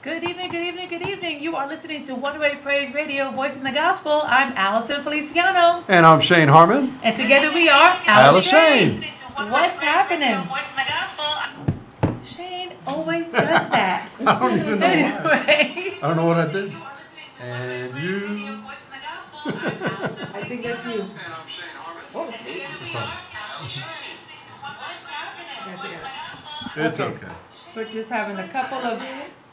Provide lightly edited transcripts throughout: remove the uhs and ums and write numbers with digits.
Good evening, good evening, good evening. You are listening to One Way Praise Radio, Voice in the Gospel. I'm Allison Feliciano. And I'm Shane Harmon. And together we are AliShane. What's happening? Shane always does that. I don't even know Anyway. I don't know what I did. And you. I think that's you. Oh, It's okay. We're just having a couple of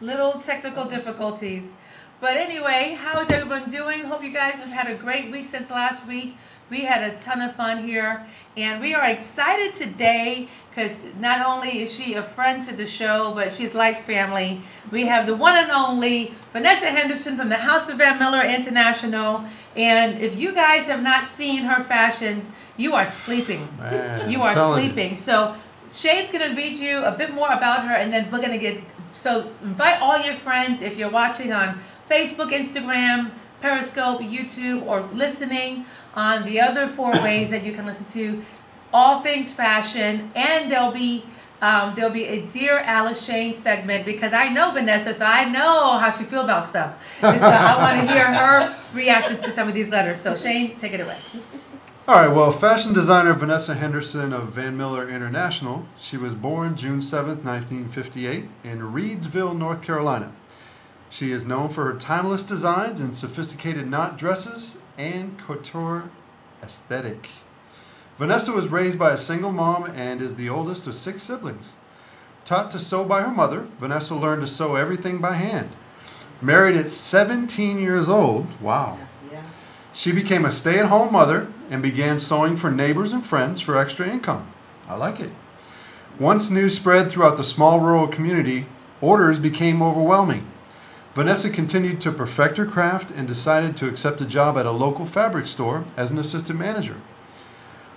little technical difficulties. But anyway, how is everyone doing? Hope you guys have had a great week since last week. We had a ton of fun here. And we are excited today because not only is she a friend to the show, but she's like family. We have the one and only Vanessa Henderson from the House of Van Miller International. And if you guys have not seen her fashions, you are sleeping. Man, you are sleeping. So Shane's going to read you a bit more about her, and then we're going to so invite all your friends if you're watching on Facebook, Instagram, Periscope, YouTube, or listening on the other 4 ways that you can listen to all things fashion. And there'll be a Dear AliShane segment because I know Vanessa, so I know how she feels about stuff. And so I want to hear her reaction to some of these letters. So Shane, take it away. All right, well, fashion designer Vanessa Henderson of Van Miller International. She was born June 7th, 1958 in Reidsville, North Carolina. She is known for her timeless designs and sophisticated knot dresses and couture aesthetic. Vanessa was raised by a single mom and is the oldest of 6 siblings. Taught to sew by her mother, Vanessa learned to sew everything by hand. Married at 17 years old, wow. She became a stay-at-home mother and began sewing for neighbors and friends for extra income. I like it. Once news spread throughout the small rural community, orders became overwhelming. Vanessa continued to perfect her craft and decided to accept a job at a local fabric store as an assistant manager.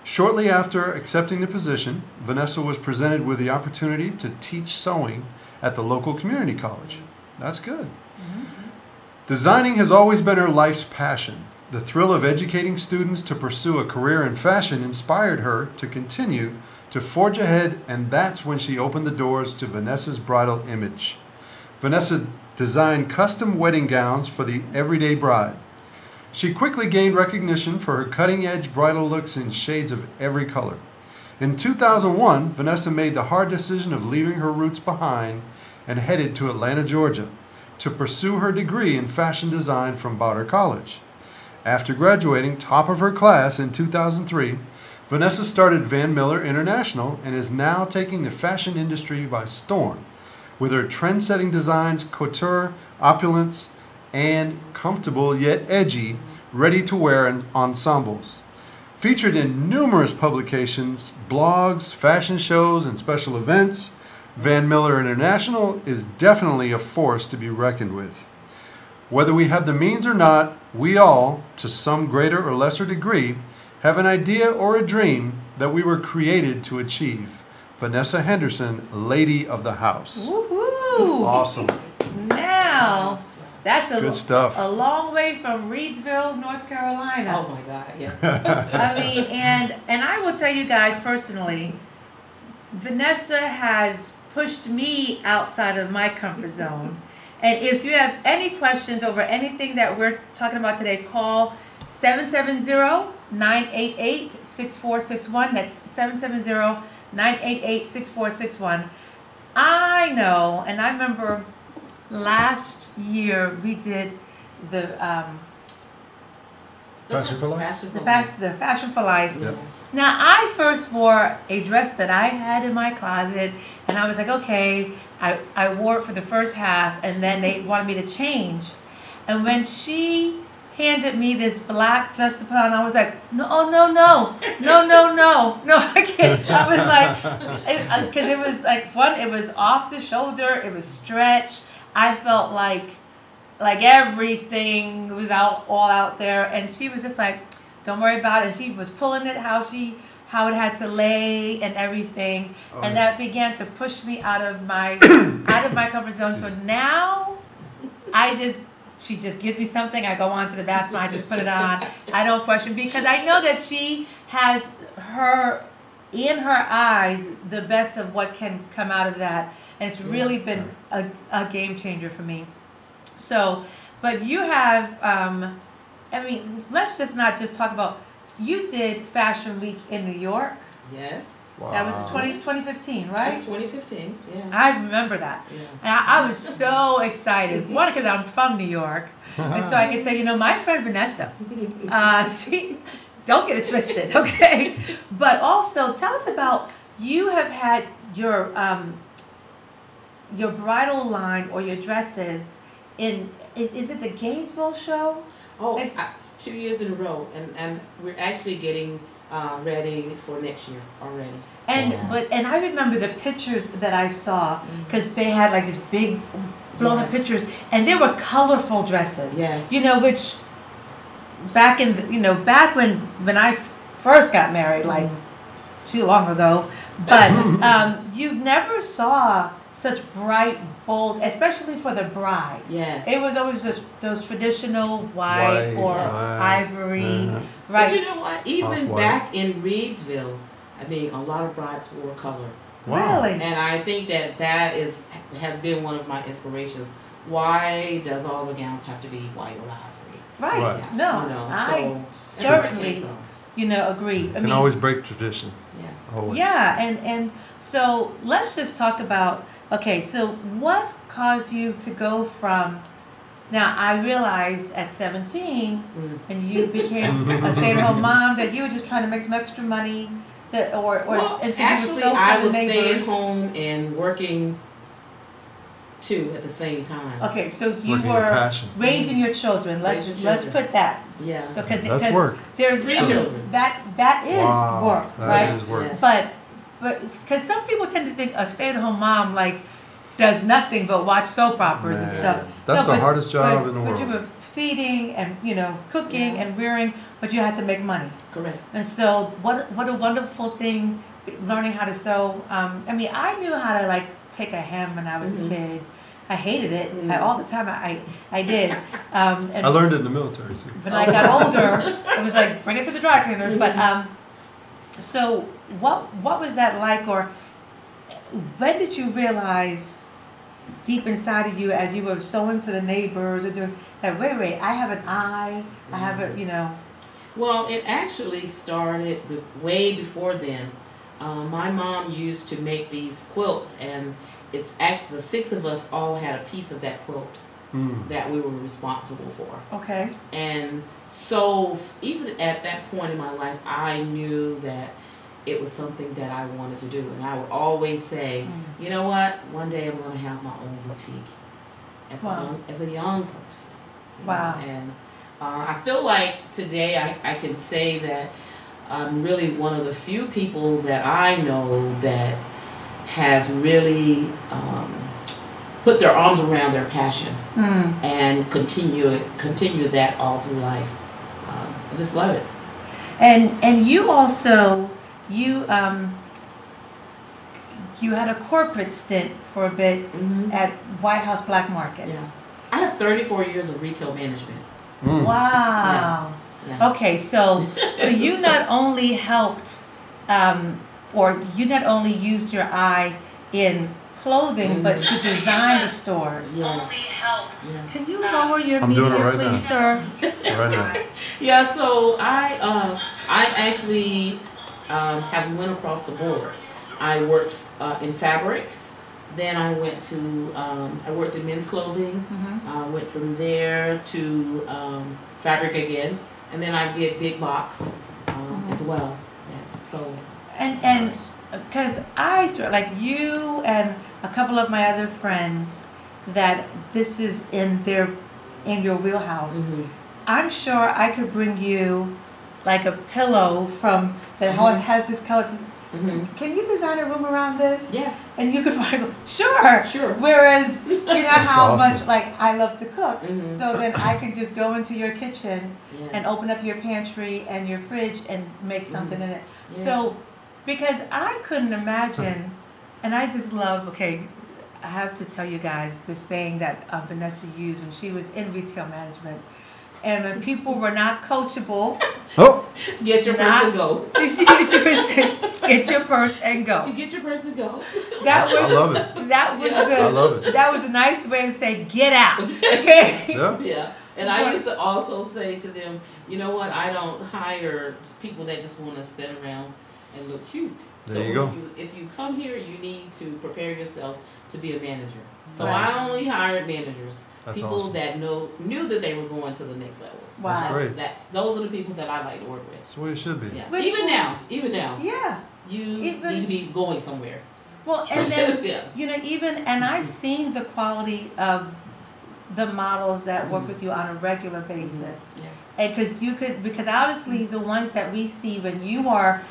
Shortly after accepting the position, Vanessa was presented with the opportunity to teach sewing at the local community college. That's good. Designing has always been her life's passion. The thrill of educating students to pursue a career in fashion inspired her to continue to forge ahead, and that's when she opened the doors to Vanessa's Bridal Image. Vanessa designed custom wedding gowns for the everyday bride. She quickly gained recognition for her cutting-edge bridal looks in shades of every color. In 2001, Vanessa made the hard decision of leaving her roots behind and headed to Atlanta, Georgia, to pursue her degree in fashion design from Bowder College. After graduating top of her class in 2003, Vanessa started Van Miller International and is now taking the fashion industry by storm with her trend-setting designs, couture, opulence, and comfortable yet edgy, ready-to-wear ensembles. Featured in numerous publications, blogs, fashion shows, and special events, Van Miller International is definitely a force to be reckoned with. Whether we have the means or not, we all, to some greater or lesser degree, have an idea or a dream that we were created to achieve. Vanessa Henderson, Lady of the House. Woohoo! Awesome. Now, that's good stuff. A long way from Reidsville, North Carolina. Oh my God, yes. I mean, and I will tell you guys personally, Vanessa has pushed me outside of my comfort zone. And if you have any questions over anything that we're talking about today, call 770-988-6461. That's 770-988-6461. I know, and I remember last year we did the Fashion for Life? Fashion for Life. Yep. Now, I first wore a dress that I had in my closet, and I was like, okay, I wore it for the first half, and then they wanted me to change. And when she handed me this black dress to put on, I was like, no, I can't. I was like, because it was like fun, it was off the shoulder, it was stretched. I felt like everything was all out there, and she was just like, don't worry about it. And she was pulling it how it had to lay and everything, and that began to push me out of my comfort zone. So now she just gives me something. I go on to the bathroom. I just put it on. I don't question because I know that she has her in her eyes the best of what can come out of that, and it's really been a game changer for me. So, but you have, I mean, let's just not just talk about, you did Fashion Week in New York. Yes. Wow. That was 2015, right? That's 2015, yeah. I remember that. Yeah. And I was so excited. One, because I'm from New York. And so I could say, you know, my friend Vanessa, she, don't get it twisted, okay? But also, tell us about, you have had your bridal line or your dresses in, is it the Gainesville show? Oh, it's 2 years in a row, and we're actually getting ready for next year already. And and I remember the pictures that I saw, because they had like these big blown up pictures, and they were colorful dresses. Yes. You know, which back in back when I first got married, like too long ago, but you never saw such bright, bold, especially for the bride. Yes. It was always those traditional white or ivory, right? But you know what? Even back in Reedsville, I mean, a lot of brides wore color. Wow. Really? And I think that has been one of my inspirations. Why does all the gowns have to be white or ivory? Right. Right. No, You know, I so that's where it certainly, came from. agree. I Can always break tradition. Yeah. Always. Yeah, and so let's just talk about, okay, so what caused you to go from, now I realized at 17, and you became a stay-at-home mom, that you were just trying to make some extra money, Well, and so actually, you were so I for was the staying neighbors. home and working too at the same time. Okay, so you Working your were passion. raising your children. Let's Raising let's children. put that. Yeah. So That's because work. there's 3 children. that is Wow. work, That right? is work. Yes. But because some people tend to think a stay-at-home mom like does nothing but watch soap operas and Man, stuff. that's the but- hardest job in the But you world. were feeding and cooking Yeah. and rearing, but you had to make money. Correct. And so what a wonderful thing, learning how to sew. I mean, I knew how to like take a hem when I was a kid. I hated it all the time. I did. And I learned it in the military too. when I got older, it was like bring it to the dry cleaners. But so what was that like, or when did you realize deep inside of you as you were sewing for the neighbors or doing that? Wait, I have an eye. I have a Well, it actually started way before then. My mom used to make these quilts, and it's actually the 6 of us all had a piece of that quilt that we were responsible for. Okay. And so even at that point in my life, I knew that it was something that I wanted to do. And I would always say, you know what, one day I'm going to have my own boutique as a young person. you Wow. know. And I feel like today I can say that I'm really one of the few people that I know that has really put their arms around their passion and continue that all through life. I just love it. And you also you had a corporate stint for a bit at White House Black Market. Yeah. I have 34 years of retail management. Wow. Yeah. Okay, so you not only helped, or you not only used your eye in clothing, but to design the stores. Yes. Can you lower your I'm media, doing it right please, now. sir? Right now. Yeah, so I actually have went across the board. I worked in fabrics. Then I went to I worked in men's clothing. Went from there to fabric again, and then I did big box as well. Yes, so And because I sort of like you and a couple of my other friends that this is in your wheelhouse. I'm sure I could bring you like a pillow from that has this color. Can you design a room around this? yes, And you could probably go, sure. Sure. Whereas, you know how awesome. much like I love to cook. So then I can just go into your kitchen yes. and open up your pantry and your fridge and make something in it. Yeah. So, because I couldn't imagine, and I just love, okay, I have to tell you guys this saying that Vanessa used when she was in retail management. and when people were not coachable, Oh, Get your purse and go. get your purse and go. You get your purse and go. That I was love it. that was I love it. that was a nice way to say get out. Okay. Yeah. Yeah. And I used to also say to them, you know what, I don't hire people that just want to sit around and look cute. There you go. If you come here, you need to prepare yourself to be a manager. So Right. I only hired managers. That's People awesome. that knew that they were going to the next level. Wow. That's great. Those are the people that I like to work with. That's the way it should be. Yeah. Which Even one? now, Yeah. you Even- need to be going somewhere. Well, and then Yeah. and I've seen the quality of the models that work with you on a regular basis. Yeah. And because obviously the ones that we see when you are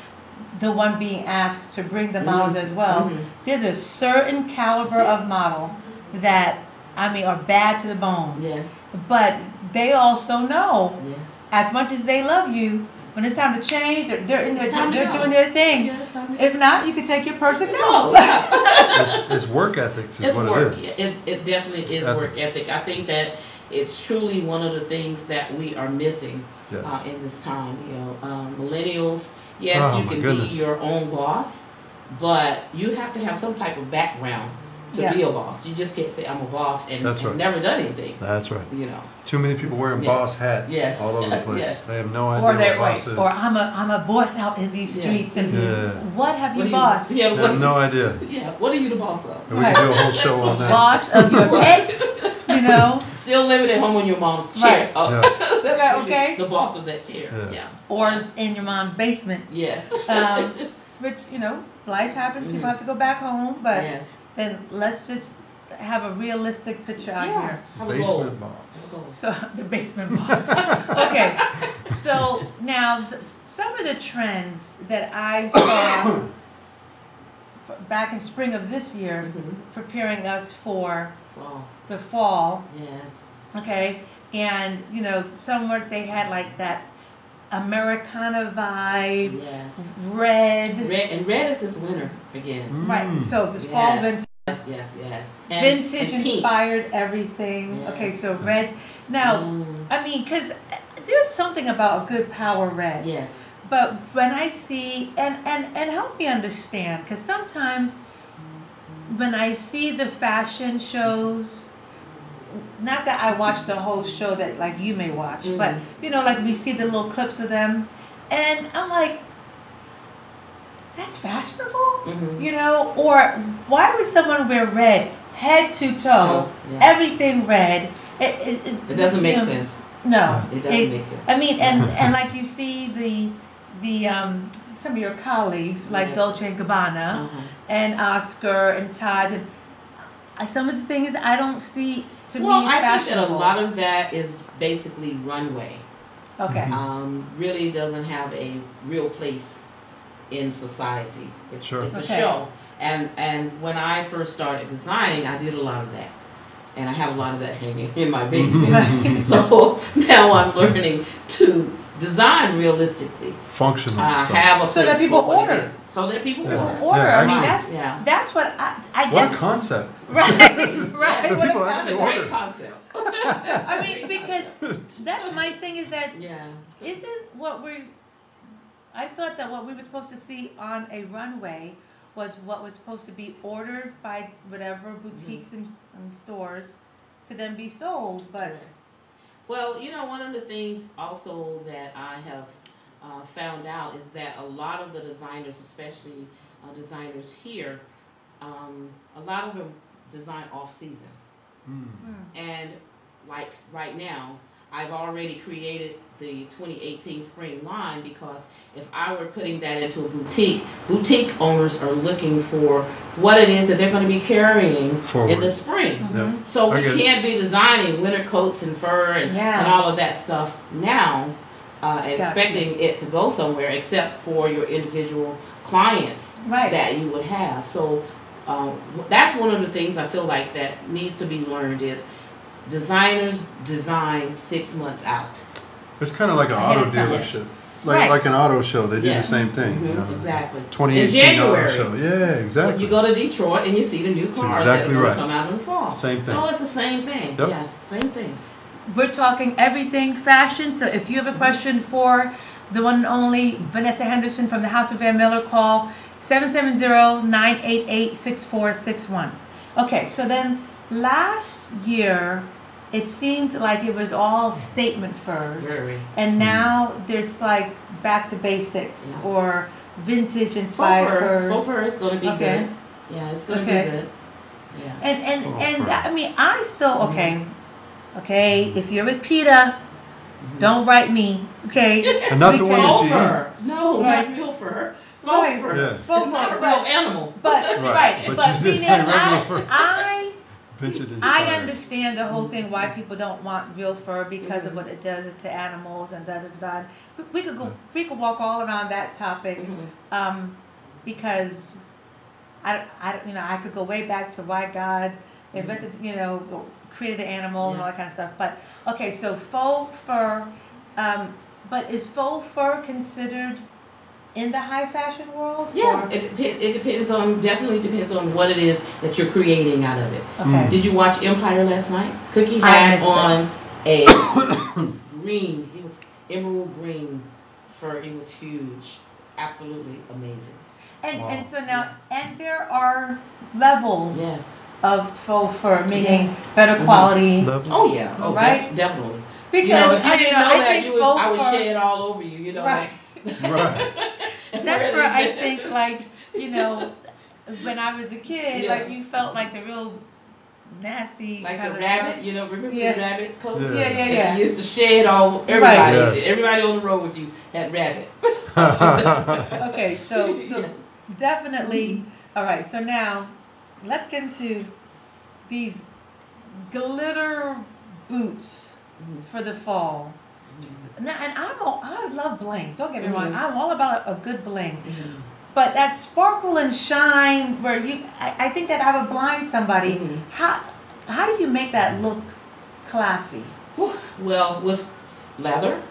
the one being asked to bring the models as well, there's a certain caliber of model that, are bad to the bone. Yes. But they also know, Yes. as much as they love you, when it's time to change, they're go. doing their thing. Yeah, it's time to If not, you can take your purse and go. Oh, yeah. It's work ethics is It's what work. it is. It definitely It's is ethics. work ethic. I think that it's truly one of the things that we are missing Yes. in this time. Millennials. Yes, Oh, you my can goodness. be your own boss, but you have to have some type of background to Yeah. be a boss. You just can't say I'm a boss and, That's right. never done anything. That's right. You know. Too many people wearing Yeah. boss hats Yes. all over the place. Yes. They have no idea Or what they're boss is. or I'm a boss out in these Yeah. streets, and Yeah. what have What you are bossed? Yeah. They What, have no idea. yeah. What are you the boss of? And we can do a whole show on that. Boss of your pets, you know, Still living at home on your mom's chair. Right. Oh, Yeah. that's Okay, really okay. the boss of that chair. Yeah. Yeah. or in your mom's basement. Yes. Which, life happens. People have to go back home, but yes. then let's just have a realistic picture out Yeah. here. Have a goal. Basement boss. Have a goal. So the basement boss. Okay, so now some of the trends that I saw back in spring of this year, preparing us for Fall. the fall. Yes. Okay, and somewhere they had like that Americana vibe, Yes. red. Red is this winter again. Right, so this fall Yes. vintage. Yes. Vintage and pinks. inspired everything. Yes. Okay, so reds. Now, because there's something about a good power red. Yes. But when I see, and help me understand, because sometimes when I see the fashion shows, not that I watch the whole show that like you may watch, but like we see the little clips of them, and I'm like, that's fashionable, or why would someone wear red, head to toe, everything red? It doesn't make sense. No, It doesn't make sense. and like you see the some of your colleagues like Yes. Dolce and Gabbana and Oscar and Taz, and some of the things I don't see to me is I think that a fashionable. lot of that is basically runway. Okay. Really doesn't have a real place in society. It's Sure. a Okay. show. And when I first started designing, I did a lot of that. And I have a lot of that hanging in my basement. So now I'm learning to design realistically. Functional stuff. Have a So that place people for what it order. is. So that people Yeah. order. Order. Yeah, I mean, actually- that's what I What guess. a concept. Right. Right. The What a people That's actually a concept. great concept. I mean, because that's my thing is that Yeah. isn't what I thought that what we were supposed to see on a runway was what was supposed to be ordered by whatever boutiques and stores to then be sold, but Well, one of the things also that I have found out is that a lot of the designers, especially designers here, a lot of them design off season. And like right now, I've already created the 2018 spring line because if I were putting that into a boutique owners are looking for what it is that they're going to be carrying Forward. in the spring. Yep. So I we get it. can't be designing winter coats and fur and all of that stuff now and expecting it to go somewhere except for your individual clients right. that you would have. So that's one of the things I feel like that needs to be learned is designers design 6 months out. It's kind of like an Ahead auto of time. dealership. Right. Like an auto show. They do Yes. the same thing. Exactly. 2018 auto January. show. Yeah, exactly. You go to Detroit and you see the new cars that are exactly going right. to come out in the fall. Same thing. So it's the same thing. Yep. Yes, same thing. we're talking everything fashion. So if you have a question for the one and only Vanessa Henderson from the House of Van Miller, call 770-988-6461. Okay, so then last year, it seemed like it was all statement furs. And now it's like back to basics or vintage inspired furs. Faux fur is going to be good. Yeah, it's going to be good. Yeah. And I mean, I still, okay, if you're with PETA, don't write me, okay? And not the one that you fur. No, not real fur. Faux fur. Yeah. Faux It's not a real animal. But But you just say regular fur. I understand the whole thing why people don't want real fur because of what it does to animals and da da da. We could walk all around that topic, because I could go way back to why God invented, created the animal and all that kind of stuff. But okay, so faux fur, but is faux fur considered in the high fashion world? Yeah, it definitely depends on what it is that you're creating out of it. Okay. Did you watch Empire last night? Cookie had on this green, it was emerald green fur. It was huge, absolutely amazing. And so now, and there are levels of faux fur, meaning better quality. Oh yeah, right? Definitely. Because if you didn't know I that, think I would shed all over you. Right. Right. That's where I think, when I was a kid, you felt like the real nasty like kind the of rabbit, remember the rabbit coat? Yeah. You used to shed all everybody. Right. Everybody on the road with you had rabbit. Okay, so definitely. All right, so now let's get into these glitter boots for the fall. Now, and I love bling. Don't get me wrong. I'm all about a good bling. But that sparkle and shine, where I think that I would blind somebody. How do you make that look classy? Well, with leather.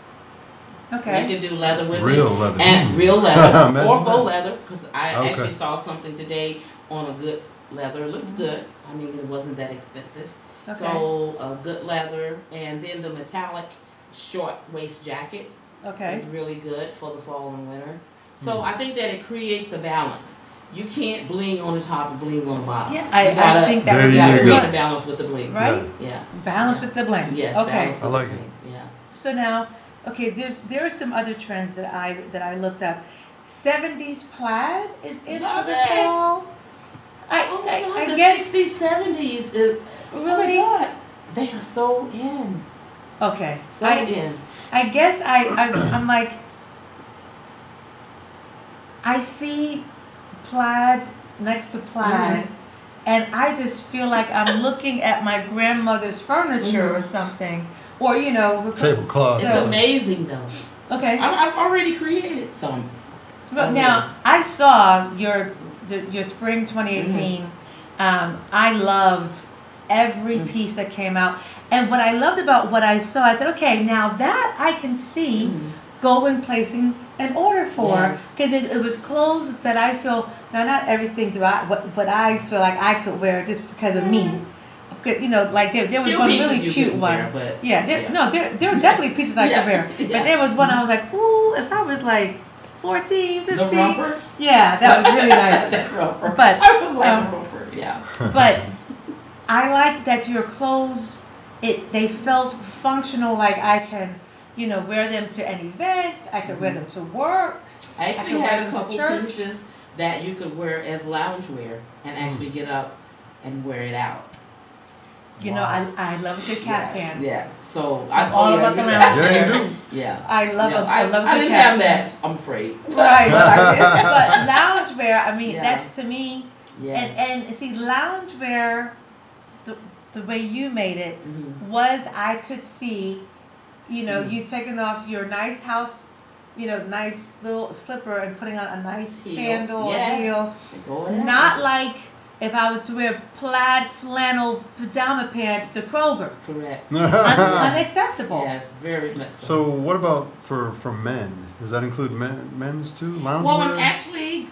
Okay. You can do leather with real leather. And real leather or faux leather, because I actually saw something today on a good leather. It looked good. I mean, it wasn't that expensive. Okay. So a good leather, and then the metallic short waist jacket is really good for the fall and winter. So I think that it creates a balance. You can't bling on the top and bling on the bottom. Yeah, I think that would you gotta be create a balance with the bling. Right? Yeah. Balance with the bling. Yes. Okay. I like it. Yeah. So now, there are some other trends that I looked up. 70s plaid is in for the fall. I guess 60s, 70s. Really? Oh my God. They are so in. Okay. So in. I guess I'm like, I see plaid next to plaid, and I just feel like I'm looking at my grandmother's furniture or something, or tablecloth. It's amazing though. Okay. I've already created some. But now I saw your spring 2018. I loved every piece that came out, and what I loved about what I saw, I said, okay, now that I can see going placing an order for, because it was clothes that I feel, now not everything what I feel like I could wear just because of me. Like there was one really cute one. There were definitely pieces I could wear, but there was one I was like, ooh, if I was like 14, 15. The romper? Yeah, that was really nice. That romper. But I was like the romper, But I like that your clothes, they felt functional, like I can, wear them to an event, I could wear them to work. I actually had a couple pieces that you could wear as loungewear and actually get up and wear it out. I love a good caftan. Yeah. So I'm all about the loungewear. Yeah, you do. Yeah. I love a good caftan. I didn't have that, I'm afraid. Right. But loungewear, I mean, that's to me. Yes. And see, loungewear, the way you made it was, I could see, you taking off your nice house, nice little slipper and putting on a nice sandal or heel. Not like if I was to wear plaid flannel pajama pants to Kroger. Correct. Unacceptable. Yes, very much so. So what about for men? Does that include men's too? Loungewear? Well, I'm actually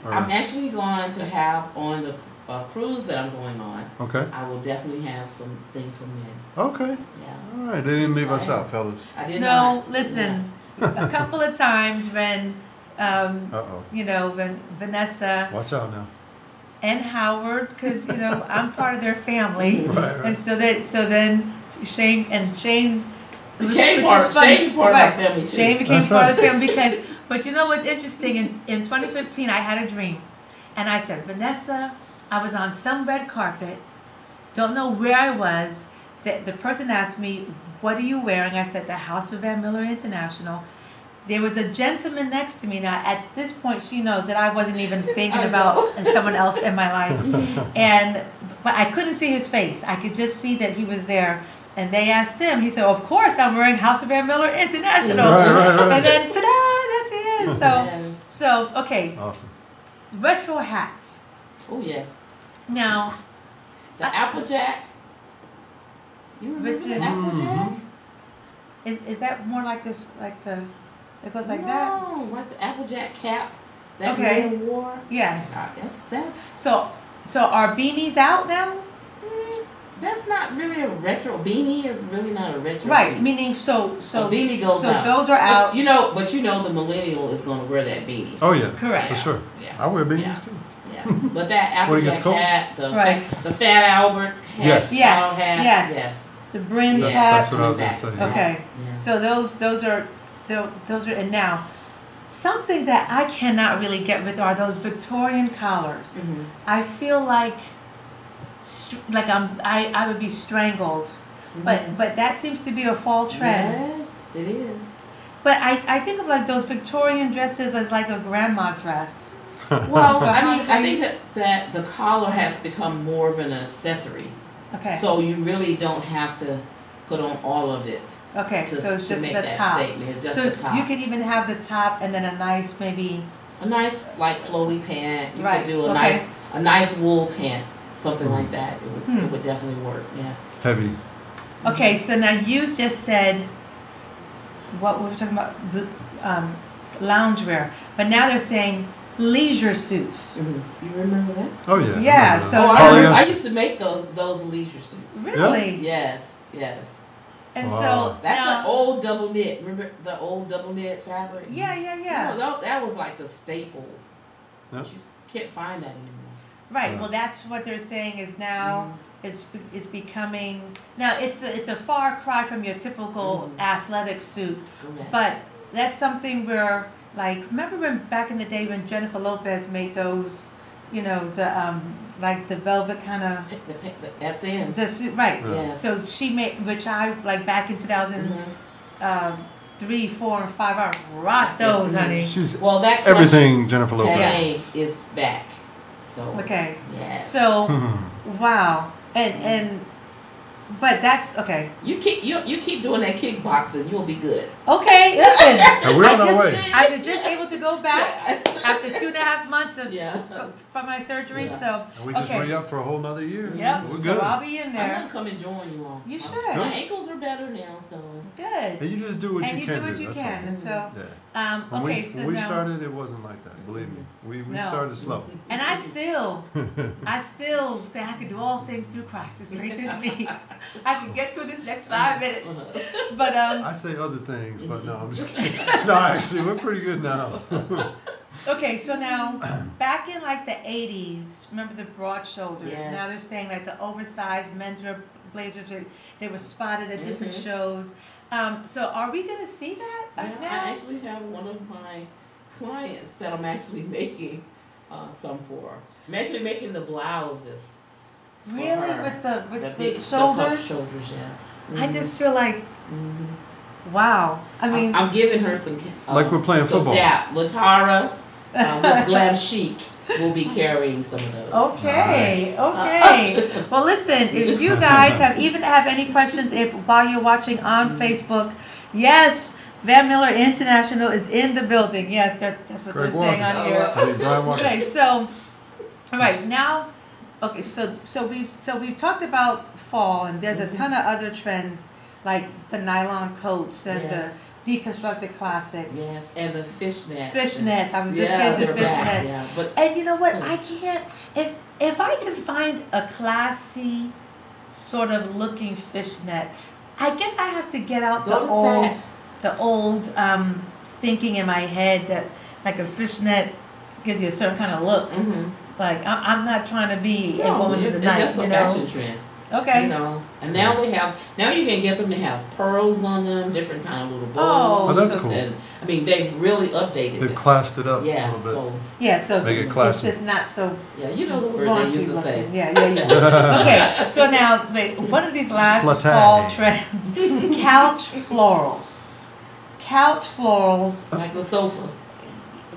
going to have on cruise that I'm going on, Okay. I will definitely have some things for men. Okay. Yeah. All right. They didn't leave us out, fellas. I did No, not. listen. A couple of times when, Uh-oh. you know, when Vanessa Watch out now. and Howard, because you know I'm part of their family, Right, right. and so then Shane Became which part, is funny. Shane's part Right. of my family too. Shane became That's part right. of the family because, but you know what's interesting? In 2015, I had a dream, and I said, Vanessa, I was on some red carpet, don't know where I was. The person asked me, "What are you wearing?" I said, "The House of Van Miller International." There was a gentleman next to me. Now, at this point, she knows that I wasn't even thinking about someone else in my life, but I couldn't see his face. I could just see that he was there. And they asked him. He said, "Of course, I'm wearing House of Van Miller International." Right. And then, ta-da! That's it. Yes. So okay. Awesome. Retro hats. Oh yes. Now, The Applejack. You remember Which the is- Applejack? is that more like this? Like it goes like no, that? like the Applejack cap that Okay. man wore. Yes. That's So are beanies out now? that's not really a retro. Beanie is really not a retro. Right. piece. Meaning so A beanie goes so out. those are out. But you know the millennial is going to wear that beanie. Oh yeah. Correct. For sure. Yeah. I wear beanies Yeah. too. Yeah. But that When it gets Applejack cold. hat, the Right. the Fat Albert hat, Yes. style Yes. hat, Yes. yes. The brim Yes, caps. That's what I was gonna say. Okay. Yeah. So those are and now something that I cannot really get with are those Victorian collars. Mhm. I feel like I would be strangled. Mhm. But that seems to be a fall trend. Yes, it is. But I think of like those Victorian dresses as like a grandma dress. Well, So I how mean, do I they- think that the collar has become more of an accessory. Okay. So you really don't have to put on all of it Okay. to, So it's to just make the that top. statement. It's just So the top. you could even have the top and then a nice maybe. A nice like flowy pant. You Right, could do okay. a nice wool pant, something like that. Hmm. It would definitely work. Yes. Heavy. Okay, so now you just said what we were talking about the loungewear, but now they're saying leisure suits. You remember that? Oh yeah. Yeah, I remember so- that. I Polyester. used to make those leisure suits. Really? Yes, yes. And Wow. so That's now, an old double knit. Remember the old double knit fabric? Yeah. You know, that was like the staple. Yep. You can't find that anymore. Right. Yeah. Well, that's what they're saying is now it's becoming now it's a far cry from your typical athletic suit, Correct. but that's something where like remember when back in the day when Jennifer Lopez made those, you know the like the velvet kind of That's in. the suit right. Yeah. Yeah. So she made, which I like back in 2003, 4, and 5. I rocked those, Mhm. honey. She's Well, that everything Jennifer Lopez. Hey is back. So Okay. yes. So wow, and but that's okay. You keep doing that kickboxing, you'll be good. Okay, listen. And we're on our way. I was just able to go back after 2.5 months of Yeah. from my surgery. Yeah. So And we just okay. re-up for a whole nother year. Yep. We're So good. I'll be in I'm there. gonna come and join you all. You I'm- should. My ankles are better now, so Good. And you just do what And you you can do what you that's can, all. and so Yeah. When okay. we, So when we now, started, it wasn't like that. Believe me, we No. started slow. and I still say I can do all things through Christ who strengthens me. I can get through this next 5 minutes. But I say other things, but no, I'm just kidding. No, actually, we're pretty good now. okay, so now back in like the 80s, remember the broad shoulders? Yes. Now they're saying like the oversized menswear blazers, they were spotted at different shows. So are we gonna see that Yeah, now? I actually have one of my clients that I'm actually making some for. I'm actually making the blouses. for Really, her. with the big shoulders? The puff shoulders, yeah. I just feel like wow. I mean, I'm giving her some Like we're playing some football. Dap. Latara with Glam Chic will be carrying some of those. okay, Nice. okay. Well, listen, if you guys have any questions, while you're watching on Facebook, yes, Van Miller International is in the building. Yes, that's what Greg they're saying Walker. on here. Hey, Brian Walker. Okay, so all right now, okay, so we've talked about fall, and there's a ton of other trends like the nylon coats and Yes. deconstructed classics. Yes, and the fishnet. Fishnets. I was just getting to fishnets. Yeah, but and you know what? I can't. If I could find a classy, sort of looking fishnet, I guess I have to get out the old thinking in my head that like a fishnet gives you a certain kind of look. Mm-hmm. Like I'm not trying to be a woman of the night. It's just a fashion trend. Okay. You know, and now you can get them to have pearls on them, different kind of little bows. Oh, that's cool. And I mean, they've really updated They've them. classed it up a Yeah, little so so Make it classy. it's just not so yeah, you know the word they used to say. Yeah. Okay, so now wait, one of these last Slutty. fall trends, couch florals. Couch florals, Like the sofa.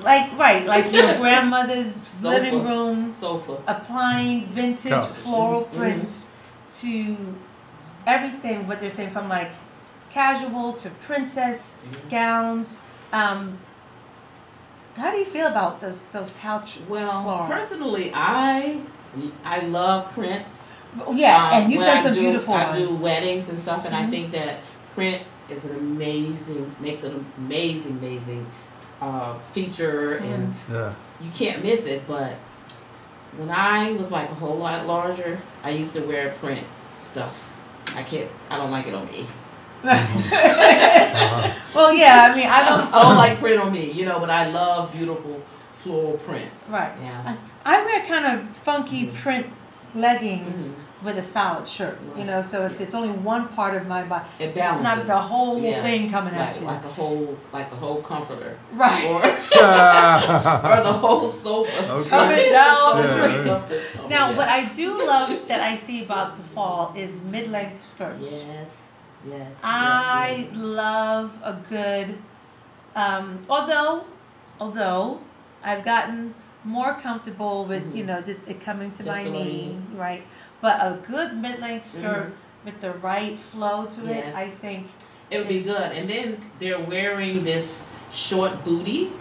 like your grandmother's living room, Sofa. applying vintage Couch. floral prints to everything. What they're saying from like casual to princess gowns. How do you feel about those couch Well, florals? personally, I love print. Yeah, and you've done some beautiful I ones. do weddings and stuff, and I think that print is makes an amazing feature, and you can't miss it. But when I was like a whole lot larger, I used to wear print stuff. I don't like it on me. Well, yeah, I mean, I don't like print on me, but I love beautiful floral prints. Right. Yeah. I wear kind of funky print leggings with a solid shirt, so it's only one part of my body. It balances. It's not the whole thing coming at you. Like the whole comforter. Right. Or the whole sofa. Okay. Coming down. Yeah. Now, what I do love that I see about the fall is mid-length skirts. Yes. I love a good, although I've gotten more comfortable with, just it coming to my knee, right? But a good mid-length skirt with the right flow to it, I think. It would be good. And then they're wearing this short booty.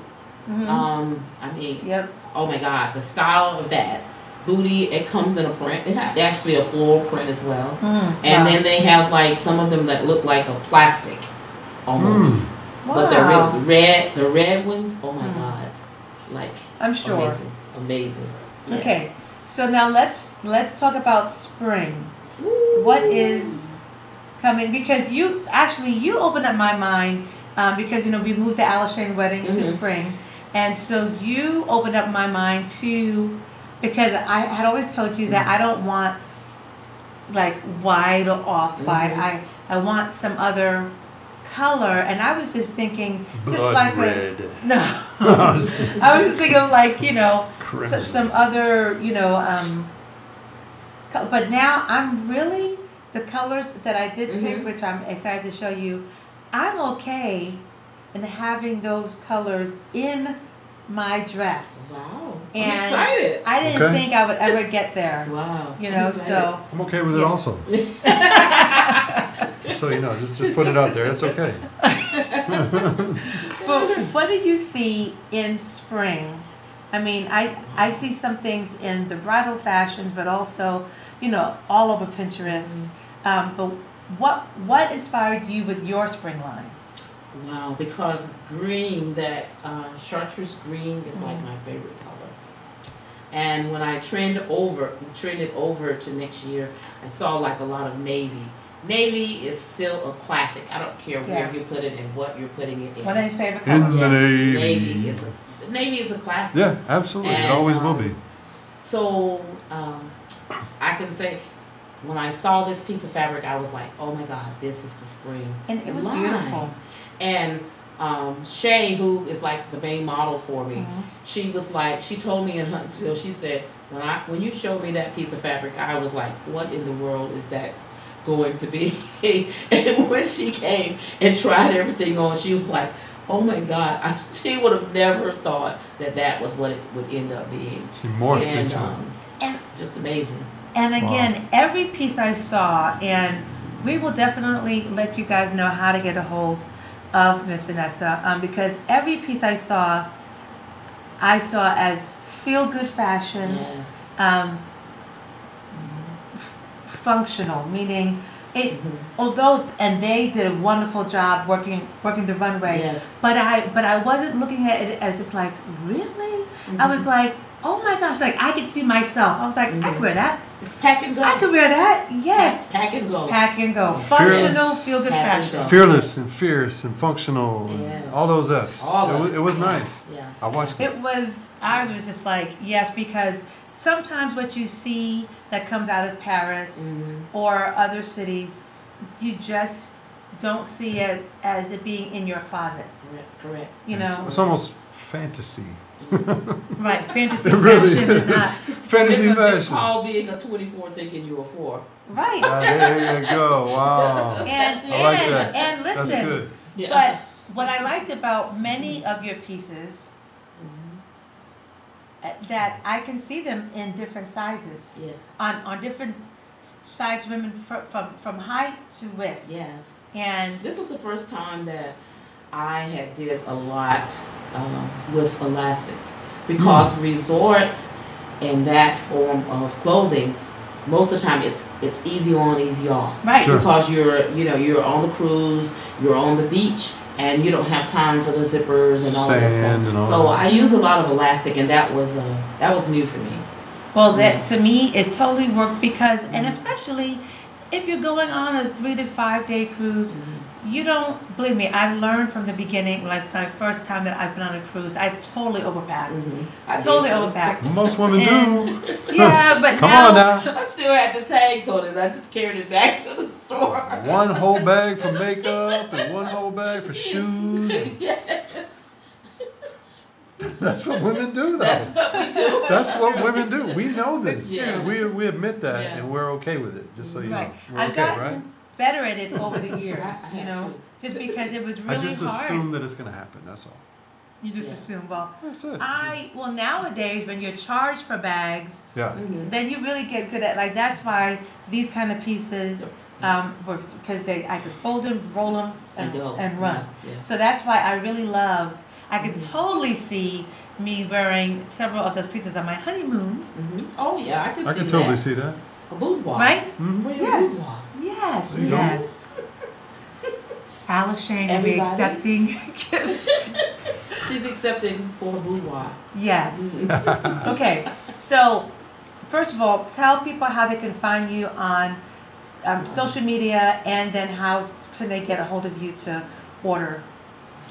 I mean, oh my God, the style of that booty, it comes in a print. It actually a floral print as well. And then they have like some of them that look like a plastic almost. But the red ones, oh my God. Like, I'm sure. Amazing. Yes. Okay. So now let's talk about spring. What is coming? Because you opened up my mind because we moved the AliShane wedding to spring, and so you opened up my mind too, because I had always told you that I don't want like white or off white. I want some other color, and I was just thinking just Blood like red. I was just thinking of like some other but now I'm really the colors that I did pick, which I'm excited to show you. I'm okay in having those colors in my dress. Wow. And I'm excited. I didn't think I would ever get there. Wow. So I'm okay with it also. So just put it out there. It's okay. But what do you see in spring? I mean, I see some things in the bridal fashions, but also, all over Pinterest. But what inspired you with your spring line? Wow, because green, that chartreuse green is like my favorite color. And when I trended over to next year, I saw like a lot of navy. Navy is still a classic. I don't care where you put it and what you're putting it in. What is your favorite color? In the Navy. Navy is a classic. Yeah, absolutely. And, it always will be. So I can say, when I saw this piece of fabric, I was like, oh my God, this is the spring. And it was line. beautiful. And Shay, who is like the main model for me, she was like, she told me in Huntsville, she said, when you showed me that piece of fabric, I was like, what in the world is that going to be? And when she came and tried everything on, she was like, oh my God, she would have never thought that was what it would end up being. She morphed into it. And just amazing. And again, every piece I saw, and we will definitely let you guys know how to get a hold of Miss Vanessa, because every piece I saw as feel-good fashion, Yes. Functional, meaning Although, and they did a wonderful job working the runway. Yes. But I wasn't looking at it as just like, really? I was like, oh my gosh, like I could see myself. I was like, I could wear that. It's pack and go. I could wear that. Yes. Pack and go. Pack and go. Functional, feel good fashion. Fearless and fierce and functional. Yes. And all those F's. It was nice. Yeah. I watched it. I was just like, yes, because sometimes what you see that comes out of Paris or other cities, you just don't see it as it being in your closet. Correct. You know? It's almost fantasy. Right, fantasy It really fashion and is. not. Fantasy It's fashion. called being a 24 thinking you're a 4. Right. There you go. Wow. And I like that. and That's listen, good. Yeah. but what I liked about many of your pieces that I can see them in different sizes. Yes. On different size women from height to width. Yes. And This was the first time that I had did a lot with elastic, because resort and that form of clothing, most of the time it's easy on, easy off. right. Sure. Because you're on the cruise, you're on the beach, and you don't have time for the zippers and all that Sand stuff. and all So that. I use a lot of elastic, and that was new for me. Well, that to me it totally worked because, and especially if you're going on a 3 to 5 day cruise, you don't believe me. I've learned from the beginning, like my first time that I've been on a cruise, I totally overpacked. I Totally did too. overpacked. Most women And- do. Yeah, but Come now, on now. I still had the tags on it. I just carried it back to the store. One whole bag for makeup and one whole bag for shoes. Yes. That's what women do, though. That's what we do. That's what women do. We know this. It's true. We admit that, Yeah. and we're okay with it. Just so you right. know, we're I've okay, gotten right? better at it over the years. I You have know, too. just because it was I really just hard. assume that it's gonna happen. That's all. You just Yeah. assume. Well, That's it. well nowadays when you're charged for bags, Yeah. then you really get good at, like, that's why these kind of pieces were, because I could fold them, roll them, And go. and run. Yeah. So that's why I really loved. I could totally see me wearing several of those pieces on my honeymoon. Oh yeah, I can I see can totally that. see that. A boudoir. Right? Mhm. For your Yes. boudoir. Yes. There you go. Yes. AliShane will be Everybody? accepting gifts. She's accepting for her boudoir. Yes. Okay. So, first of all, tell people how they can find you on social media, and then how can they get a hold of you to order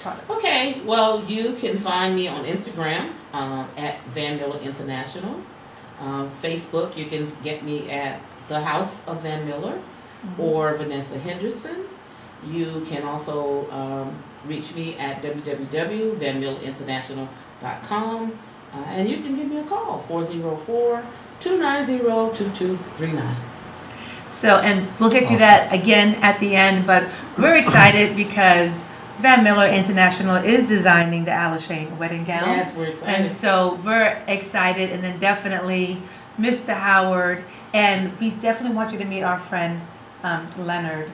products. Okay, well, you can find me on Instagram at Van Miller International. Facebook, you can get me at The House of Van Miller or Vanessa Henderson. You can also reach me at www.vanmillerinternational.com, and you can give me a call, 404-290-2239. So, and we'll get you that again at the end, but we're excited because Van Miller International is designing the AliShane wedding gown. Yes, we're excited. And so we're excited, and then definitely Mr. Howard, and we definitely want you to meet our friend Leonard.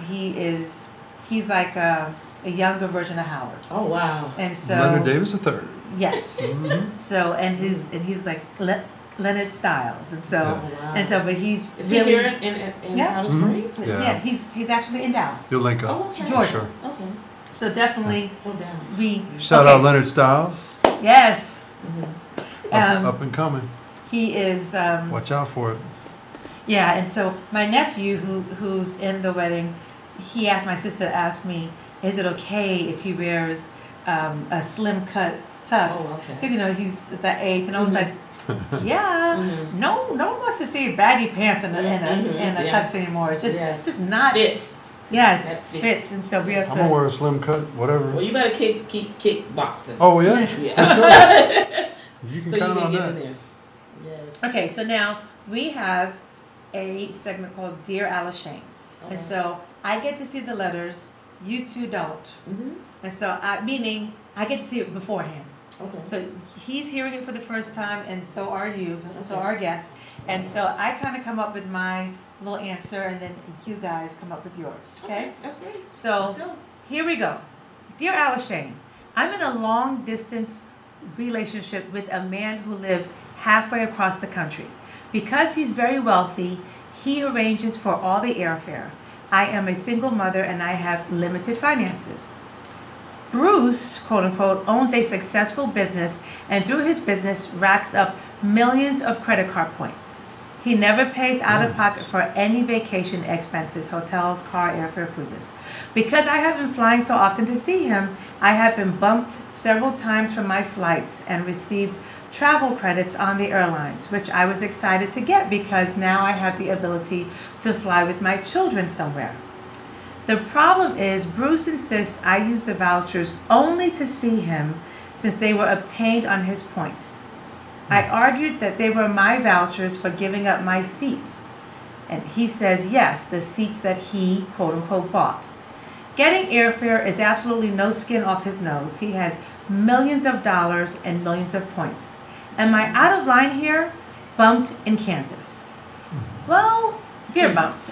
He's like a younger version of Howard. Oh wow! And so Leonard Davis III. yes. So and he's like Leonard Styles, and so Oh, wow. and so, but he's Is really he here in Yeah. Powder Springs? Yeah. he's actually in Dallas, You'll link up. Oh, okay. Georgia. Sure. Okay. So definitely So down. Shout out Leonard Styles. Yes. Up and coming. He is. Watch out for it. Yeah, and so my nephew, who's in the wedding, he asked my sister to ask me, is it okay if he wears a slim cut tux? Oh, okay. Because he's at that age, and I was like, yeah, no one wants to see baggy pants in a Yeah. tux anymore. It's just Yes. it's just not. Fit. Yes, That fits. fits, and so we have I'm gonna to. wear a slim cut, whatever. Well, you better keep boxing. Oh yeah. Yeah. You can So you count can on get that. in there. Yes. Okay, so now we have a segment called Dear AliShane, and so I get to see the letters. You two don't. And so, meaning I get to see it beforehand. Okay. So he's hearing it for the first time, and so are you, so our guests. And so I kind of come up with my little answer, and then you guys come up with yours. Okay? That's great. So Let's go. here we go. Dear AliShane, I'm in a long distance relationship with a man who lives halfway across the country. Because he's very wealthy, He arranges for all the airfare. I am a single mother and I have limited finances. Bruce, quote unquote, owns a successful business and through his business racks up millions of credit card points. He never pays out of pocket for any vacation expenses, hotels, car, airfare, cruises. Because I have been flying so often to see him, I have been bumped several times from my flights and received travel credits on the airlines, which I was excited to get because now I have the ability to fly with my children somewhere. The problem is Bruce insists I use the vouchers only to see him since they were obtained on his points. I argued that they were my vouchers for giving up my seats. And he says yes, the seats that he, quote unquote, bought. Getting airfare is absolutely no skin off his nose. He has millions of dollars and millions of points. Am I out of line here? Bumped in Kansas. Well, dear Bumped,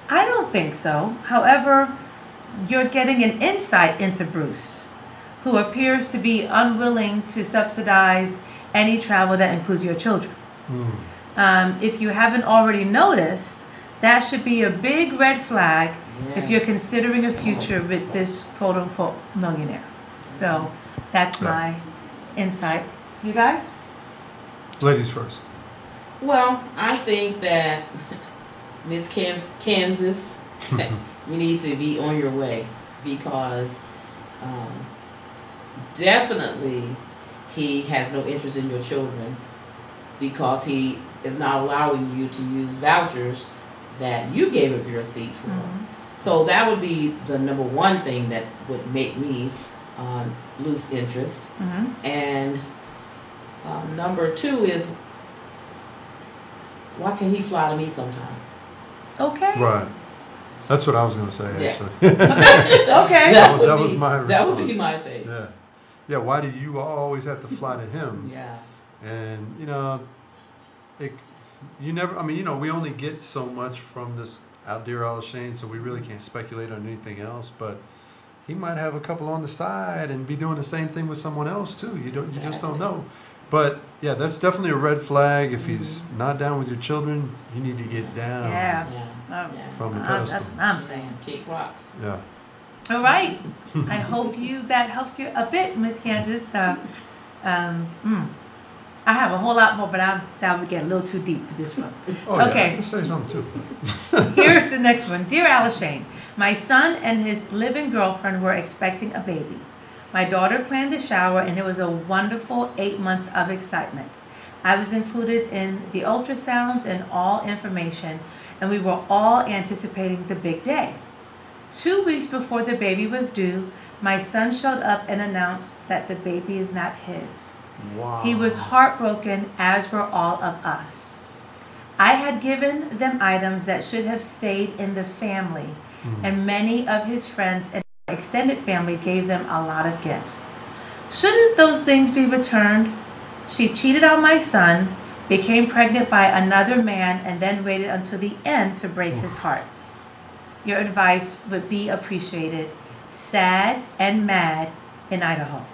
I don't think so. However, you're getting an insight into Bruce, who appears to be unwilling to subsidize any travel that includes your children. If you haven't already noticed, that should be a big red flag if you're considering a future with this quote-unquote millionaire. So that's my insight. You guys? Ladies first. Well, I think that Miss Kansas, you need to be on your way because definitely he has no interest in your children because he is not allowing you to use vouchers that you gave up your seat for. So that would be the number one thing that would make me lose interest. And number two is, why can't he fly to me sometime? Okay. Right. That's what I was going to say, actually. Okay. That was my response. That would be my thing. Yeah. Yeah, why do you always have to fly to him? Yeah. And, you never, we only get so much from this out dear AliShane, so we really can't speculate on anything else, but he might have a couple on the side and be doing the same thing with someone else too. You just don't know. But yeah, that's definitely a red flag. If he's not down with your children, you need to get down from the pedestal. That's what I'm saying. Kick rocks. Yeah. All right. I hope that helps you a bit, Miss Kansas. I have a whole lot more, but that would get a little too deep for this one. Okay. I can say something too. Here's the next one. Dear AliShane, my son and his live-in girlfriend were expecting a baby. My daughter planned the shower, and it was a wonderful 8 months of excitement. I was included in the ultrasounds and all information, and we were all anticipating the big day. 2 weeks before the baby was due, my son showed up and announced that the baby is not his. Wow. He was heartbroken, as were all of us. I had given them items that should have stayed in the family, and many of his friends and extended family gave them a lot of gifts. Shouldn't those things be returned? She cheated on my son, became pregnant by another man, and then waited until the end to break his heart. Your advice would be appreciated. Sad and mad in Idaho.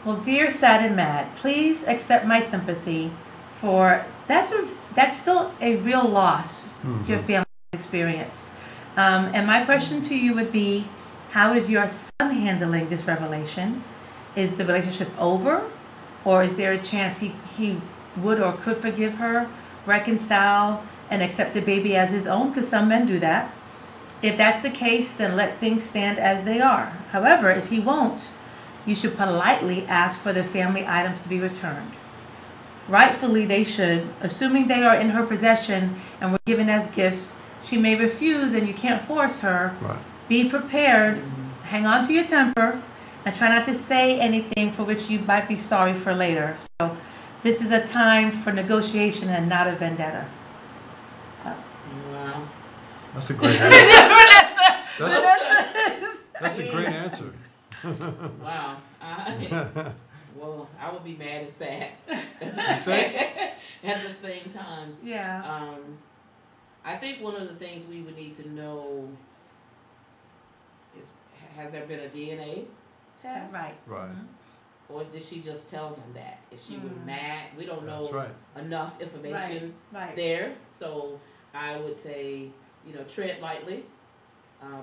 Well, dear sad and mad, please accept my sympathy for that's still a real loss your family experience. And my question to you would be, how is your son handling this revelation? Is the relationship over? Or is there a chance he would or could forgive her, reconcile, and accept the baby as his own? Because some men do that. If that's the case, then let things stand as they are. However, if he won't, you should politely ask for the family items to be returned. Rightfully, they should, assuming they are in her possession and were given as gifts. She may refuse and you can't force her. Right. Be prepared, hang on to your temper, and try not to say anything for which you might be sorry for later. So this is a time for negotiation and not a vendetta. Wow. That's a great answer. That's a great answer. Wow. Well, I would be mad and sad at the same time. Yeah. I think one of the things we would need to know is, has there been a DNA test? Right. Right. or did she just tell him that? If she were mad, we don't know enough information there. So I would say, you know, tread lightly,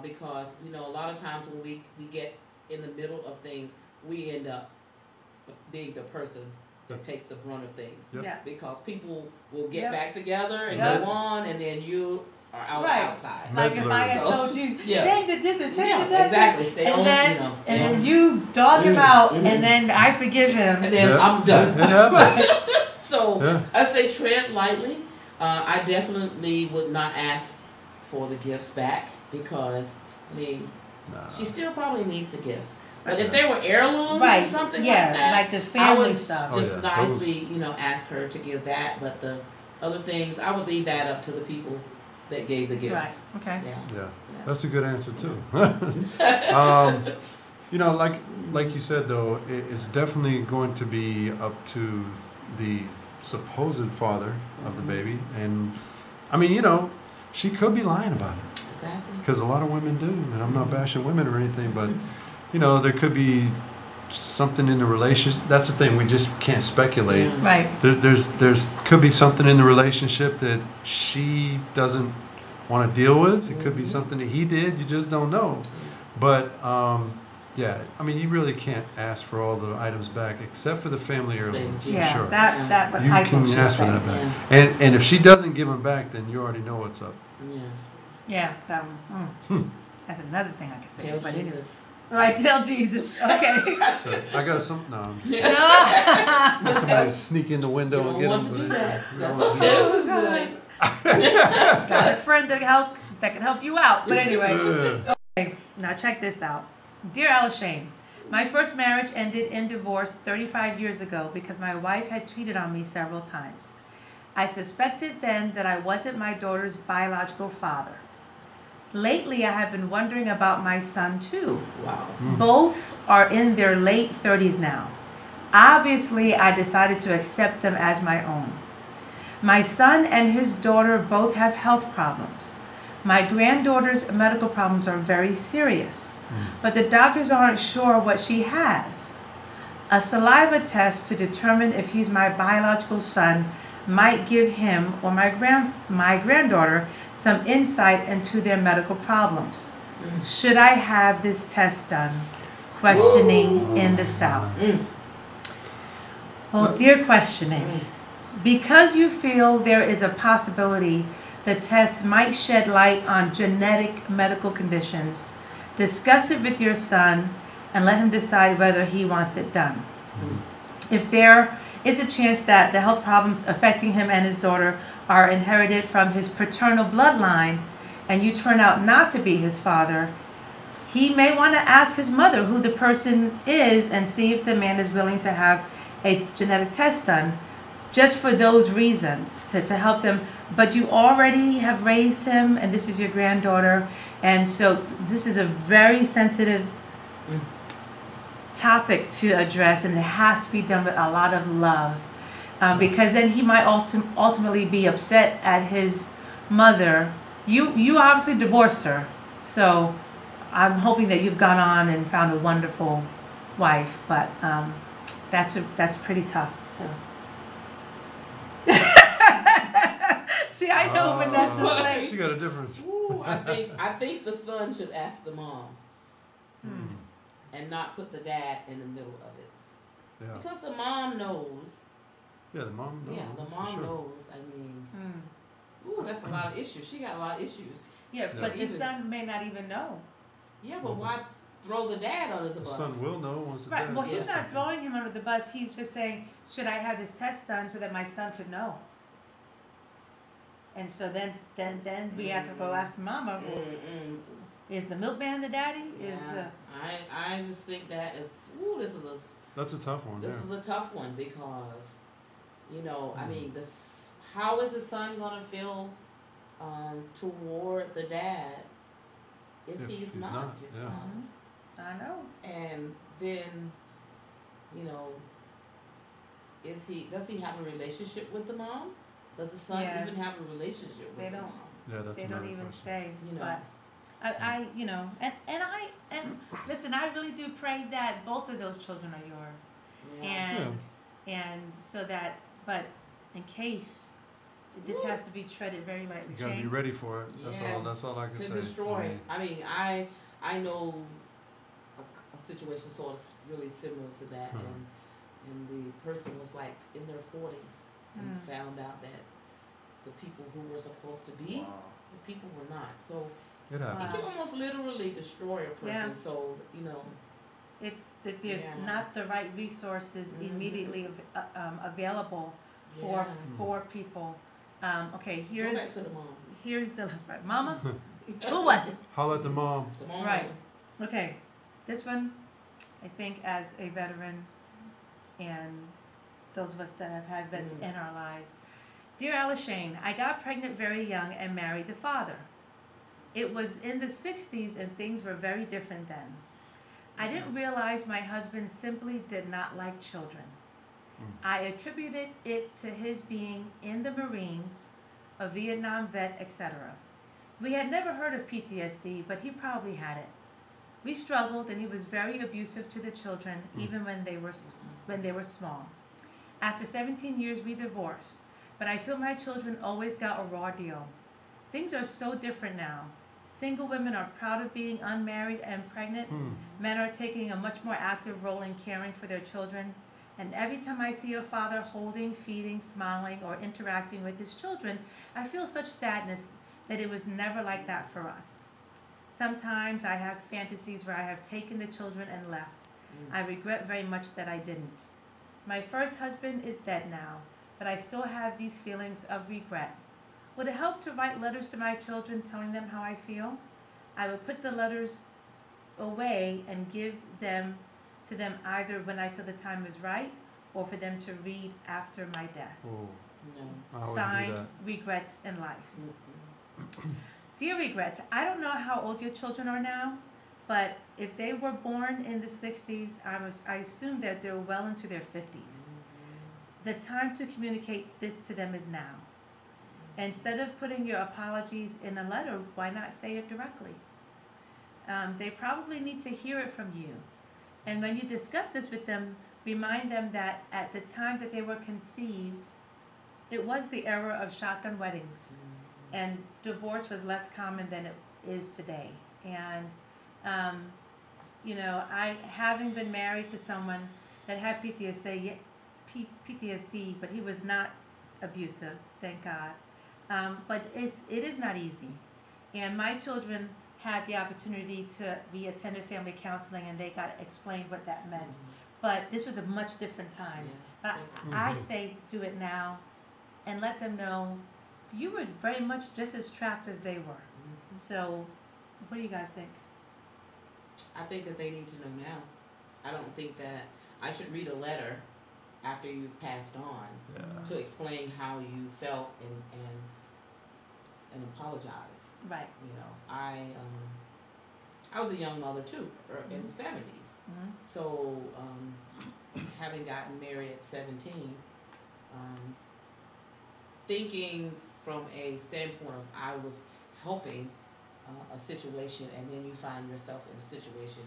because, you know, a lot of times when we get in the middle of things, we end up being the person that takes the brunt of things. Because people will get back together and go on, and then you are outside. Like if I had told you, Shane did this or Shane did that, exactly. Stay and on, then, you know, and then you dog him out, and then I forgive him, and then I'm done. It happens. So I say tread lightly. I definitely would not ask for the gifts back, because I mean, she still probably needs the gifts. But if they were heirlooms or something like that, like the family stuff, just nicely, you know, ask her to give that. But the other things, I would leave that up to the people that gave the gifts. Right. Okay. Yeah. That's a good answer too. You know, like you said though, it's definitely going to be up to the supposed father of the baby, and I mean, you know, she could be lying about it. Exactly. Because a lot of women do, and I'm not bashing women or anything, but you know, there could be something in the relationship. That's the thing, we just can't speculate. Right. There's could be something in the relationship that she doesn't want to deal with. It could be something that he did, you just don't know. But yeah, I mean, you really can't ask for all the items back except for the family heirlooms, for sure. That you can ask for that back. And if she doesn't give them back, then you already know what's up. Yeah, that one. That's another thing I can say. Tell but Jesus. Right, tell Jesus. Okay. I got some. No, I'm just No. somebody sneak in the window and get them. Do that. Got a friend that can help you out. But anyway, okay. Now check this out, dear AliShane. My first marriage ended in divorce 35 years ago because my wife had cheated on me several times. I suspected then that I wasn't my daughter's biological father. Lately, I have been wondering about my son too. Wow. Both are in their late 30s now. Obviously, I decided to accept them as my own. My son and his daughter both have health problems. My granddaughter's medical problems are very serious, but the doctors aren't sure what she has. A saliva test to determine if he's my biological son might give him or my granddaughter some insight into their medical problems. Should I have this test done? Questioning in the South. Well, dear questioning, because you feel there is a possibility the test might shed light on genetic medical conditions, discuss it with your son and let him decide whether he wants it done. If there is a chance that the health problems affecting him and his daughter are inherited from his paternal bloodline and you turn out not to be his father, he may want to ask his mother who the person is and see if the man is willing to have a genetic test done, just for those reasons, to help them. But you already have raised him, and this is your granddaughter, and so this is a very sensitive topic to address, and it has to be done with a lot of love, because then he might ultimately be upset at his mother. You obviously divorced her, so I'm hoping that you've gone on and found a wonderful wife, but that's pretty tough too. See, I know Vanessa's face. She got a difference. Ooh, I think the son should ask the mom, and not put the dad in the middle of it. Yeah. Because the mom knows. Yeah, the mom knows. Yeah, the mom knows. I mean, ooh, that's a lot of issues. She got a lot of issues. Yeah, but the son may not even know. Yeah, but why throw the dad under the bus? The son will know once the Right. dad Well, he's says not something. throwing him under the bus. He's just saying, should I have this test done so that my son could know? And so then we have to go ask the mama. Is the milkman the daddy? Yeah. I just think that is. Ooh, this is a. That's a tough one. This is a tough one because, you know, I mean, how is the son gonna feel toward the dad if he's not his father? I know. And then, you know, does he have a relationship with the mom? Does the son even have a relationship with the mom? Yeah, that's they don't even say. You know. But I you know, and listen, I really do pray that both of those children are yours. and so that, but in case this has to be treaded very lightly. You gotta be ready for it. That's all I can say. To destroy. I mean, I know a situation sort of really similar to that, and the person was like in their 40s and found out that the people who were supposed to be, the people were not. So it can almost literally destroy a person. Yeah. So if there's not the right resources immediately available for people. Okay, here's the right, Mama. Who was it? Holla at the mom. Right. Okay, this one, I think, as a veteran, and those of us that have had vets in our lives. Dear AliShane, I got pregnant very young and married the father. It was in the 60s and things were very different then. I didn't realize my husband simply did not like children. I attributed it to his being in the Marines, a Vietnam vet, etc. We had never heard of PTSD, but he probably had it. We struggled, and he was very abusive to the children, even when they were small. After 17 years, we divorced, but I feel my children always got a raw deal. Things are so different now. Single women are proud of being unmarried and pregnant. Men are taking a much more active role in caring for their children. And every time I see a father holding, feeding, smiling, or interacting with his children, I feel such sadness that it was never like that for us. Sometimes I have fantasies where I have taken the children and left. I regret very much that I didn't. My first husband is dead now, but I still have these feelings of regret. Would it help to write letters to my children telling them how I feel? I would put the letters away and give them to them either when I feel the time is right or for them to read after my death. Signed, Regrets in Life. Dear Regrets, I don't know how old your children are now, but if they were born in the 60s, I assume that they're well into their 50s. The time to communicate this to them is now. Instead of putting your apologies in a letter, why not say it directly? They probably need to hear it from you. And when you discuss this with them, remind them that at the time that they were conceived, it was the era of shotgun weddings. And divorce was less common than it is today. And, I, having been married to someone that had PTSD, but he was not abusive, thank God. But it is not easy. And my children had the opportunity to be attended family counseling, and they got explained what that meant. But this was a much different time. But I say do it now and let them know you were very much just as trapped as they were. So what do you guys think? I think that they need to know now. I don't think that I should read a letter after you've passed on to explain how you felt and apologize. Right. I was a young mother too, in the 70s. So having gotten married at 17, thinking from a standpoint of I was helping a situation, and then you find yourself in a situation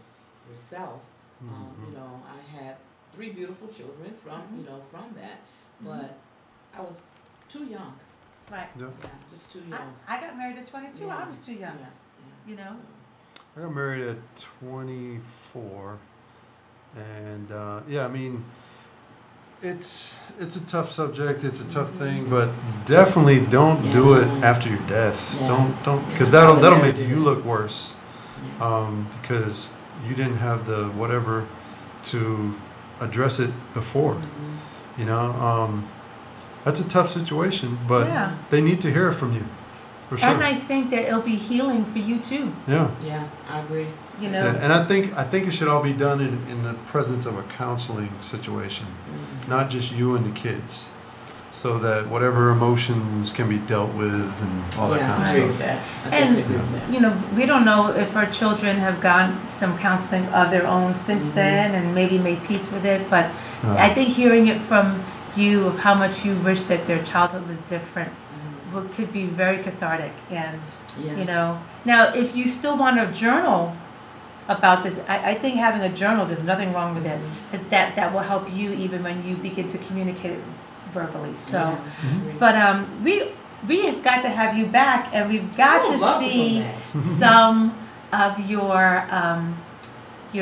yourself. I had 3 beautiful children from that, but I was too young. Right. Yeah. Just too young. I got married at 22. Yeah. I was too young. So. I got married at 24, and I mean, it's a tough subject. It's a tough thing, but definitely don't do it after your death. Don't because that'll make you look worse, because you didn't have the whatever to address it before. That's a tough situation, but they need to hear it from you, for sure. And I think that it'll be healing for you too. Yeah, I agree. And I think it should all be done in the presence of a counseling situation, not just you and the kids, so that whatever emotions can be dealt with and all that kind of stuff. I agree with that. And we don't know if our children have gotten some counseling of their own since then, and maybe made peace with it. But I think hearing it from you of how much you wish that their childhood was different could be very cathartic. And now if you still want to journal about this. I think having a journal, there's nothing wrong with it. That will help you even when you begin to communicate it verbally. So, but we have got to have you back, and we've got to see some of your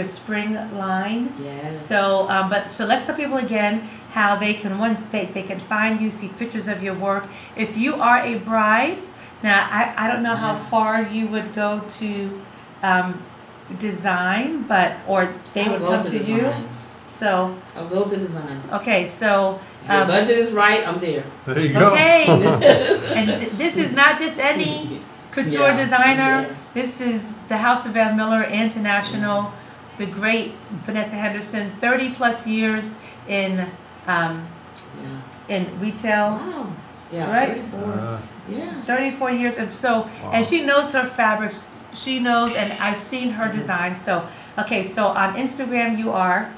spring line. Yes. So, so let's tell people again how they can they can find you, see pictures of your work. If you are a bride, now I don't know how far you would go to design, or they would come to you. So I'll go to design. Okay, so if the budget is right, I'm there. There you go. Okay, and this is not just any couture designer. This is the House of Van Miller International. The great Vanessa Henderson, 30+ years in retail. Wow. Yeah, right? 34. 34 years of and she knows her fabrics. She knows, and I've seen her design. So, okay, so on Instagram you are?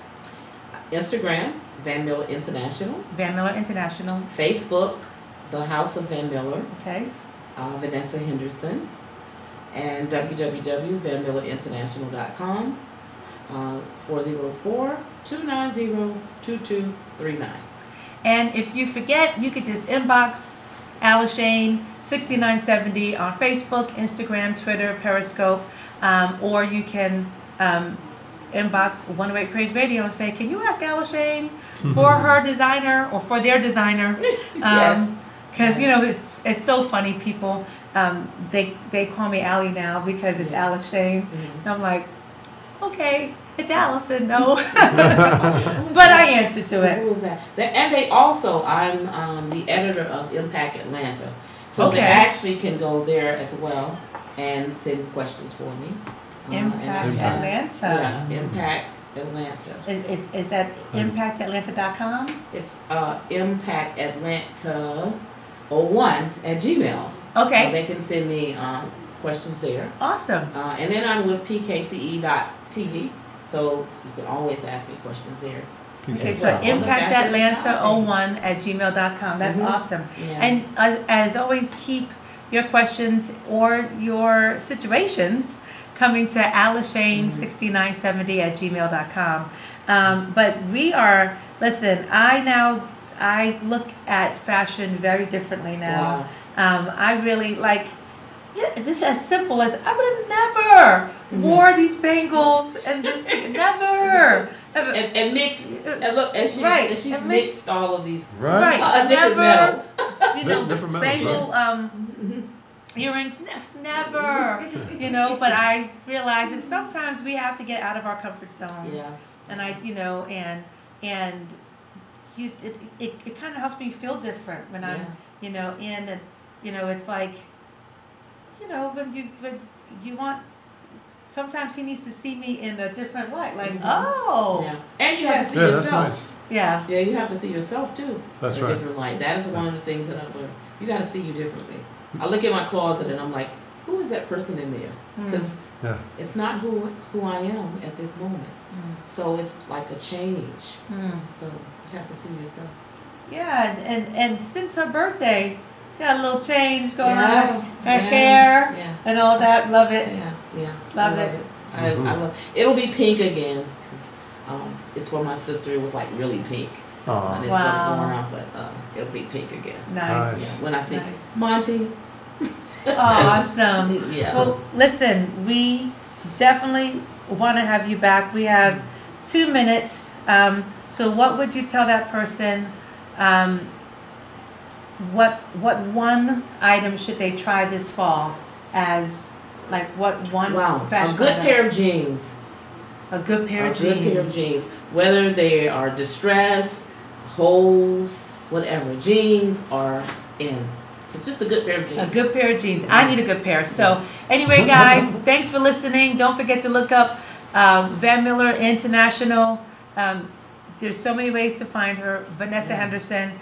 Instagram, Van Miller International. Van Miller International. Facebook, The House of Van Miller. Okay. Vanessa Henderson. And www.vanmillerinternational.com. 404-290-2239. And if you forget, you could just inbox AliShane 6970 on Facebook, Instagram, Twitter, Periscope, or you can inbox 108 Praise Radio and say, can you ask AliShane for her designer or for their designer? Because you know it's so funny. People they call me Ali now because it's AliShane. And I'm like, okay, it's Allison. No, but I answer to it. What was that? And they also, I'm the editor of Impact Atlanta, so they actually can go there as well and send questions for me. Impact Atlanta. Yeah, Impact Atlanta. Is that impactatlanta.com? It's impactatlanta01@gmail. Okay. They can send me questions there. Awesome. And then I'm with pkce.tv, so you can always ask me questions there. Okay, so impactatlanta01@gmail.com. That's awesome. Yeah. And as always, keep your questions or your situations coming to AliShane6970@gmail.com. But we are, listen, I look at fashion very differently now. Wow. I really like, it's just as simple as I would have never wore these bangles and this never. And mixed, and look, and she's mixed all of these different metals. You know, different metals, bangle, earrings, never, you know, but I realize that sometimes we have to get out of our comfort zones. Yeah. And it kind of helps me feel different when I'm, you know, in it, you know, it's like, you know, when you want, sometimes he needs to see me in a different light, like, and you have to see yourself. That's nice. Yeah, you have to see yourself too. That's in a different light. That is one of the things that I've learned. You got to see you differently. I look at my closet and I'm like, who is that person in there? Because it's not who I am at this moment. So it's like a change. So you have to see yourself. Yeah, and since her birthday, she got a little change going on. Her hair and all that. Love it. Love it. I love it. It'll be pink again because it's for my sister. It was like really pink. And it's so worn out, but it'll be pink again. Nice. Yeah, when I see Monty. Awesome. Well, listen, we definitely want to have you back. We have 2 minutes. So what would you tell that person? What one item should they try this fall as, like, what one fashion a good item? Pair of jeans. A good pair of jeans. A good pair of jeans. Whether they are distressed, holes, whatever. Jeans are in. So just a good pair of jeans. A good pair of jeans. I need a good pair. So anyway, guys, thanks for listening. Don't forget to look up Van Miller International. There's so many ways to find her. Vanessa Henderson.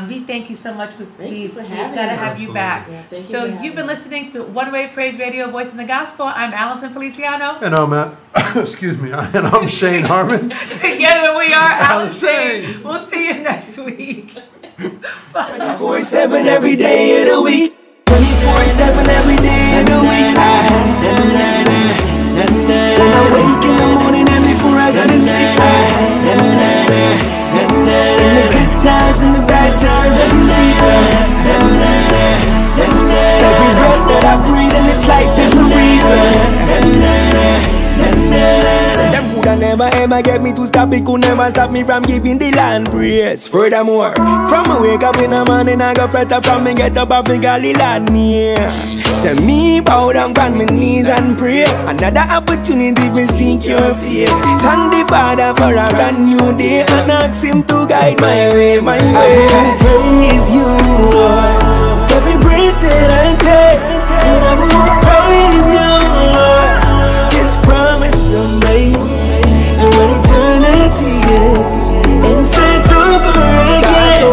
We thank you so much. We've got to have you back. So you've been listening to One Way Praise Radio, Voice in the Gospel. I'm Allison Feliciano. And I'm excuse me, and I'm Shane Harmon. Together we are AliShane. We'll see you next week. 24/7 every day of the week. 24/7 every day of the week. never get me to stop, it could never stop me from giving the land praise. Furthermore, from me wake up in the morning, I go fret up from me get up and figure the land near. Say me bow down on my knees and pray. Another opportunity to seek your face. Thank the Father for a brand new day and ask Him to guide my way, my way. I will praise you, Lord, with every breath that I take. And I will praise you, Lord, His promise of made. And when eternity ends and starts over again,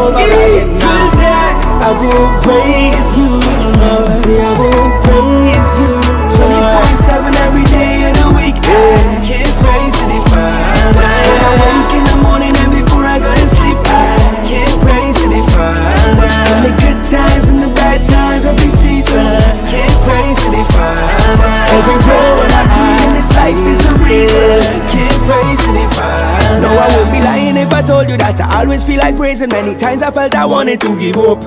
I will praise you, Lord. Say I will praise you, 24/7 every day of the week. I can't praise the Father. When I wake in the morning and before I go to sleep, I can't praise the Father. And the good times and the bad times of the season, can't praise the Father. Every breath that I breathe in this life is a reason to can't praise the Father. No, I won't be lying if I told you that I always feel like praising. Many times I felt I wanted to give up.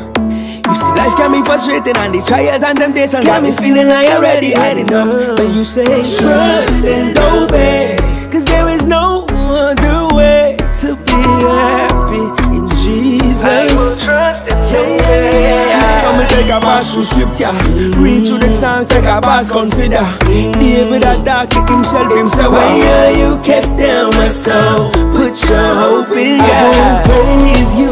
You see, life can be frustrating and the trials and temptations got me feeling like I already had enough. But you say trust and obey, cause there is no other way to be happy in Jesus. I will trust and obey. So me take a pass through scripture, read through the Psalms, take a pass, consider David had dark himself. Why are you cast down my soul? Put your hope in God. I will praise you,